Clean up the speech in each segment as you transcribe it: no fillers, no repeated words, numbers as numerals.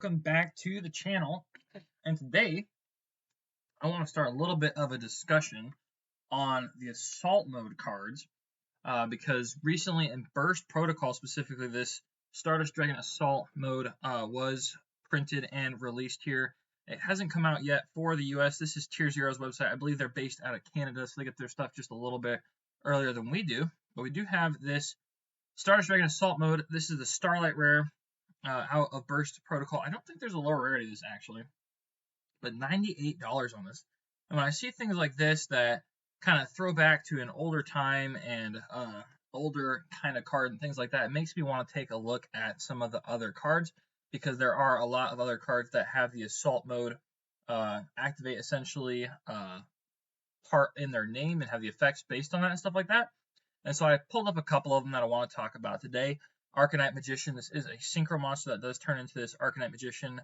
Welcome back to the channel, and today I want to start a little bit of a discussion on the Assault mode cards, because recently in Burst Protocol specifically, this Stardust Dragon Assault mode was printed and released here. It hasn't come out yet for the US. This is Tier Zero's website. I believe they're based out of Canada, so they get their stuff just a little bit earlier than we do. But we do have this Stardust Dragon Assault mode. This is the Starlight Rare out of Burst Protocol. I don't think there's a lower rarity to this actually, but $98 on this. And when I see things like this that kind of throw back to an older time and older kind of card and things like that, it makes me want to take a look at some of the other cards, because there are a lot of other cards that have the Assault mode activate essentially part in their name and have the effects based on that and stuff like that. And so I pulled up a couple of them that I want to talk about today. Arcanite Magician. This is a synchro monster that does turn into this Arcanite Magician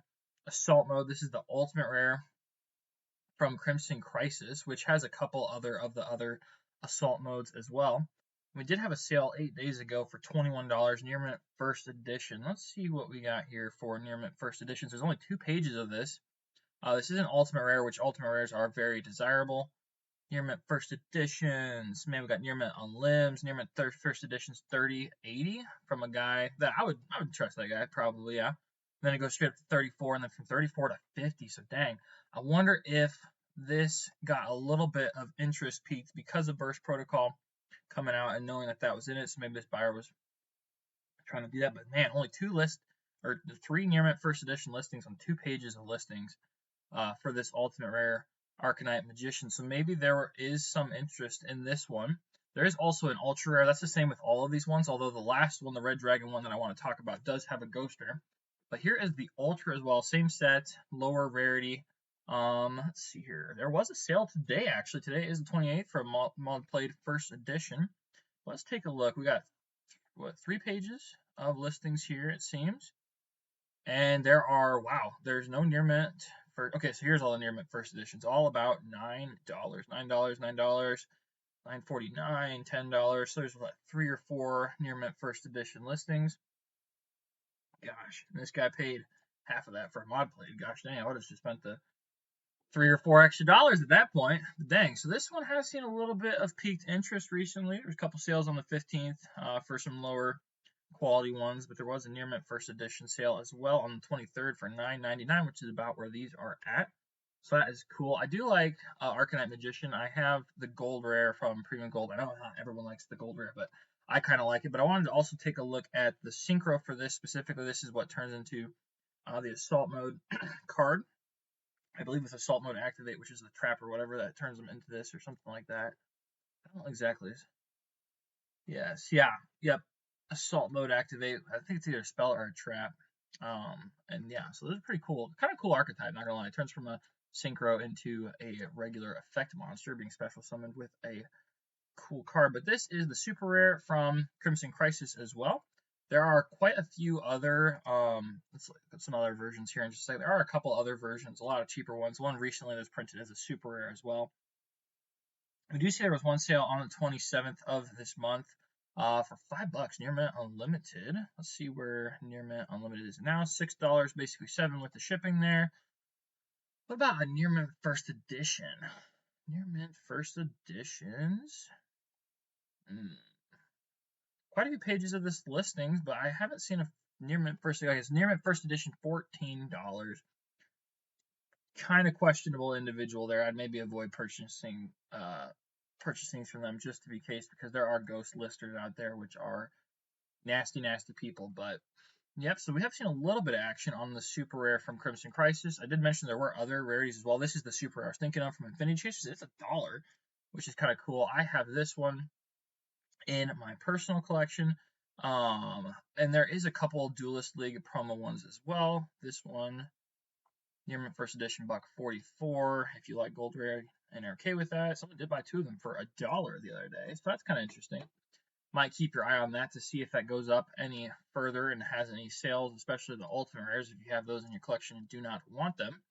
Assault mode. This is the ultimate rare from Crimson Crisis, which has a couple other of the other Assault modes as well. We did have a sale 8 days ago for $21, Near Mint First Edition. Let's see what we got here for Near Mint First Editions. There's only 2 pages of this. This is an ultimate rare, which ultimate rares are very desirable. Near Mint First Editions. Man, we got Near Mint on Limbs. Near Mint First Editions 3080 from a guy that I would trust that guy, probably, yeah. Then it goes straight up to 34, and then from 34 to 50. So dang, I wonder if this got a little bit of interest peaked because of Burst Protocol coming out and knowing that that was in it. So maybe this buyer was trying to do that. But man, only 3 Near Mint First Edition listings on 2 pages of listings for this ultimate rare Arcanite Magician. So maybe there is some interest in this one. There is also an ultra rare. That's the same with all of these ones, although the last one, the Red Dragon one that I want to talk about, does have a ghost rare. But here is the ultra as well. Same set, lower rarity. Let's see here. There was a sale today, actually. Today is the 28th for Mod Played First Edition. Let's take a look. We got, 3 pages of listings here, it seems. And there are, wow, there's no Near Mint. Okay, so here's all the Near Mint First Editions, all about $9, $9, $9.49, $10. So there's what, 3 or 4 Near Mint First Edition listings. Gosh, and this guy paid half of that for a mod plate. Gosh dang, I would have just spent the $3 or $4 extra at that point. But dang, so this one has seen a little bit of peaked interest recently. There's a couple sales on the 15th for some lower quality ones, but there was a Near Mint First Edition sale as well on the 23rd for $9.99, which is about where these are at. So that is cool. I do like Arcanite Magician. I have the gold rare from Premium Gold. I know not everyone likes the gold rare, but I kind of like it. But I wanted to also take a look at the synchro for this specifically. This is what turns into the Assault mode card. I believe with Assault mode activate, which is the trap or whatever that turns them into this or something like that. I don't know exactly. Yes, yeah, yep. Assault mode activate. I think it's either a spell or a trap. And yeah, so this is pretty cool. Kind of cool archetype, not gonna lie. It turns from a synchro into a regular effect monster, being special summoned with a cool card. But this is the super rare from Crimson Crisis as well. There are quite a few other, let's look at some other versions here and just say there are a couple other versions, a lot of cheaper ones. One recently that's printed as a super rare as well. We do see there was one sale on the 27th of this month for $5, Near Mint Unlimited. Let's see where Near Mint Unlimited is now. $6, basically $7 with the shipping there. What about a Near Mint First Edition? Near Mint First Editions. Quite a few pages of this listings, but I haven't seen a Near Mint First Edition. It's Near Mint First Edition, $14. Kind of questionable individual there. I'd maybe avoid purchasing from them just to be case, because there are ghost listers out there which are nasty people. But yep, so we have seen a little bit of action on the super rare from Crimson Crisis. I did mention there were other rarities as well. This is the super rare I was thinking of from Infinity Chasers. It's $1, which is kind of cool. I have this one in my personal collection, and there is a couple of Duelist League promo ones as well. This one, Near Mint First Edition, $1.44. If you like gold rare and are okay with that, someone did buy 2 of them for $1 the other day, so that's kind of interesting. Might keep your eye on that to see if that goes up any further and has any sales, especially the ultimate rares if you have those in your collection and do not want them.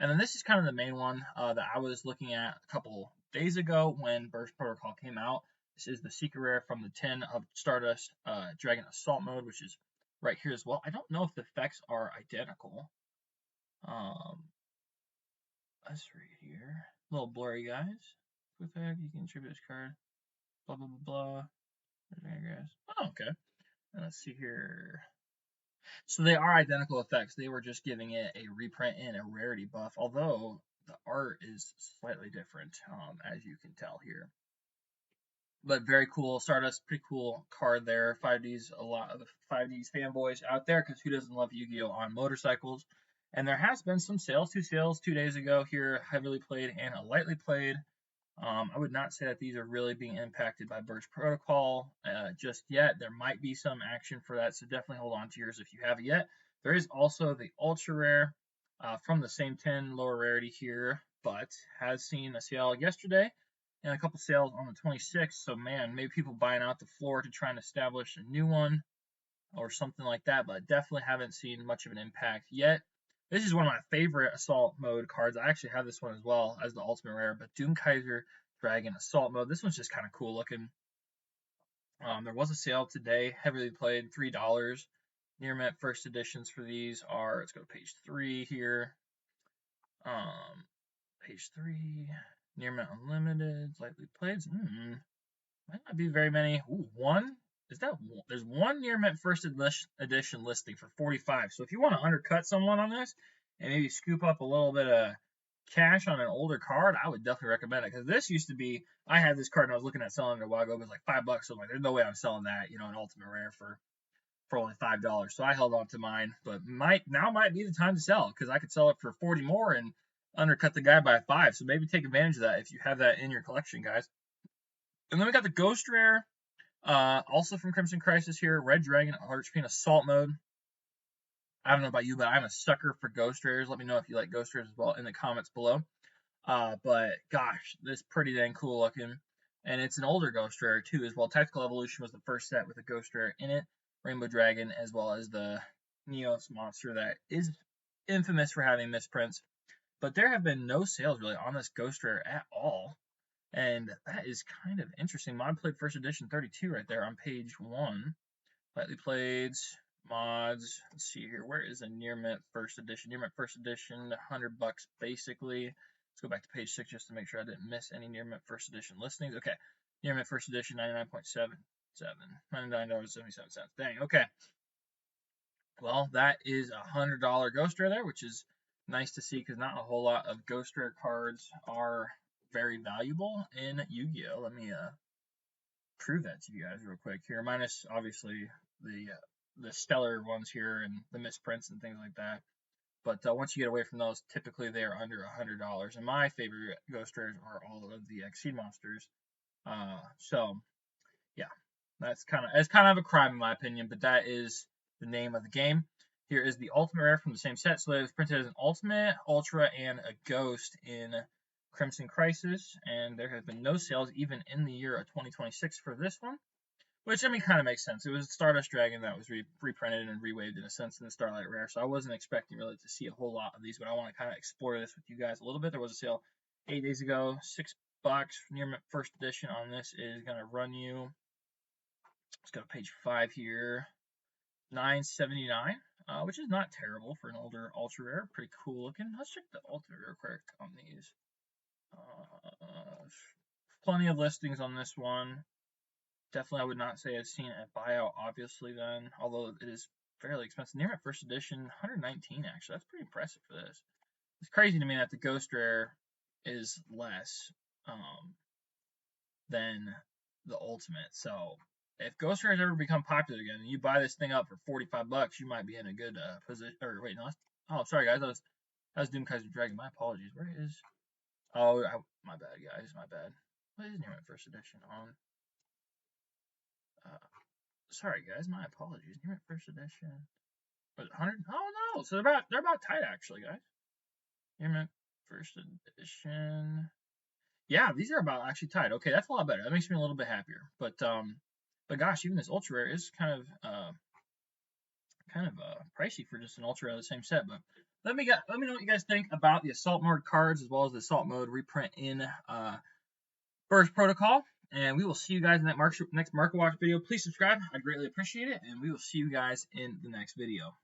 And then this is kind of the main one that I was looking at a couple days ago when Burst Protocol came out. This is the secret rare from the 10 of Stardust Dragon Assault mode, which is right here as well. I don't know if the effects are identical. Let's read here. A little blurry, guys. Quick fact, you can tribute this card. Blah, blah, blah, blah. Oh, okay. And let's see here. So they are identical effects. They were just giving it a reprint and a rarity buff, although the art is slightly different, as you can tell here. But very cool. Stardust, pretty cool card there. 5D's, a lot of the 5D's fanboys out there, because who doesn't love Yu-Gi-Oh! On motorcycles? And there has been some sales, 2 days ago here, heavily played and a lightly played. I would not say that these are really being impacted by Burst Protocol just yet. There might be some action for that, so definitely hold on to yours if you haven't yet. There is also the Ultra Rare from the same 10, lower rarity here, but has seen a sale yesterday and a couple sales on the 26th. So, man, maybe people buying out the floor to try and establish a new one or something like that, but definitely haven't seen much of an impact yet. This is one of my favorite Assault mode cards. I actually have this one as well as the Ultimate Rare, but Doom Kaiser Dragon Assault mode. This one's just kind of cool looking. There was a sale today, heavily played, $3. Near mint first editions for these are, let's go to page 3 here. Page 3, Near mint Unlimited, lightly played. Might not be very many. Ooh, one? Is that one? There's one near mint first edition listing for 45. So if you want to undercut someone on this and maybe scoop up a little bit of cash on an older card, I would definitely recommend it, because this used to be, I had this card and I was looking at selling it a while ago. It was like $5, so I'm like, there's no way I'm selling that, an Ultimate Rare for only $5. So I held on to mine, but now might be the time to sell, because I could sell it for 40 more and undercut the guy by 5. So maybe take advantage of that if you have that in your collection, guys. And then we got the Ghost Rare, also from Crimson Crisis here, Red Dragon Archfiend Assault mode. I don't know about you, but I'm a sucker for Ghost Rares. Let me know if you like Ghost Rares as well in the comments below. But gosh, this is pretty dang cool looking. And it's an older Ghost Rare too as well. Tactical Evolution was the first set with a Ghost Rare in it. Rainbow Dragon, as well as the Neos monster that is infamous for having misprints. But there have been no sales really on this Ghost Rare at all. And that is kind of interesting. Mod played first edition 32 right there on page 1. Lightly played mods. Let's see here. Where is the near mint first edition? Near mint first edition, $100 basically. Let's go back to page 6 just to make sure I didn't miss any near mint first edition listings. Okay. Near mint first edition, 99.77. $99.77. Dang. Okay. Well, that is a $100 Ghost Rare there, which is nice to see, because not a whole lot of Ghost Rare cards are very valuable in Yu-Gi-Oh! Let me prove that to you guys real quick here, minus obviously the stellar ones here and the misprints and things like that. But once you get away from those, typically they are under $100. And my favorite Ghost Rares are all of the Exceed monsters. So yeah, that's kind of a crime in my opinion, but that is the name of the game. Here is the Ultimate Rare from the same set. So it was printed as an Ultimate, Ultra, and a Ghost in Crimson Crisis, and there have been no sales even in the year of 2026 for this one, which, I mean, kind of makes sense. It was Stardust Dragon that was reprinted and rewaved in a sense in the Starlight Rare, so I wasn't expecting really to see a whole lot of these, but I want to kind of explore this with you guys a little bit. There was a sale 8 days ago, $6 near mint first edition on this is going to run you, let's go to page 5 here, $9.79. Which is not terrible for an older Ultra Rare. Pretty cool looking. Let's check the Ultimate Rare quick on these. Plenty of listings on this one. Definitely, I would not say I've seen a buyout, obviously, then, although it is fairly expensive. Near mint first edition, $119 actually. That's pretty impressive for this. It's crazy to me that the Ghost Rare is less than the Ultimate. So if Ghost Rares ever become popular again and you buy this thing up for $45, you might be in a good position. Or wait, no. Oh, sorry guys, that was Doom Kaiser Dragon. My apologies. Where is? Oh, my bad, guys. My bad. What is near mint first edition on? Sorry guys, my apologies. Near mint first edition. Was it 100? Oh no, so they're about tight actually, guys. Near mint first edition. Yeah, these are about actually tight. Okay, that's a lot better. That makes me a little bit happier. But gosh, even this Ultra Rare is kind of pricey for just an Ultra Rare of the same set. But let me know what you guys think about the Assault mode cards as well as the Assault mode reprint in Burst Protocol. And we will see you guys in that next Market Watch video. Please subscribe. I'd greatly appreciate it. And we will see you guys in the next video.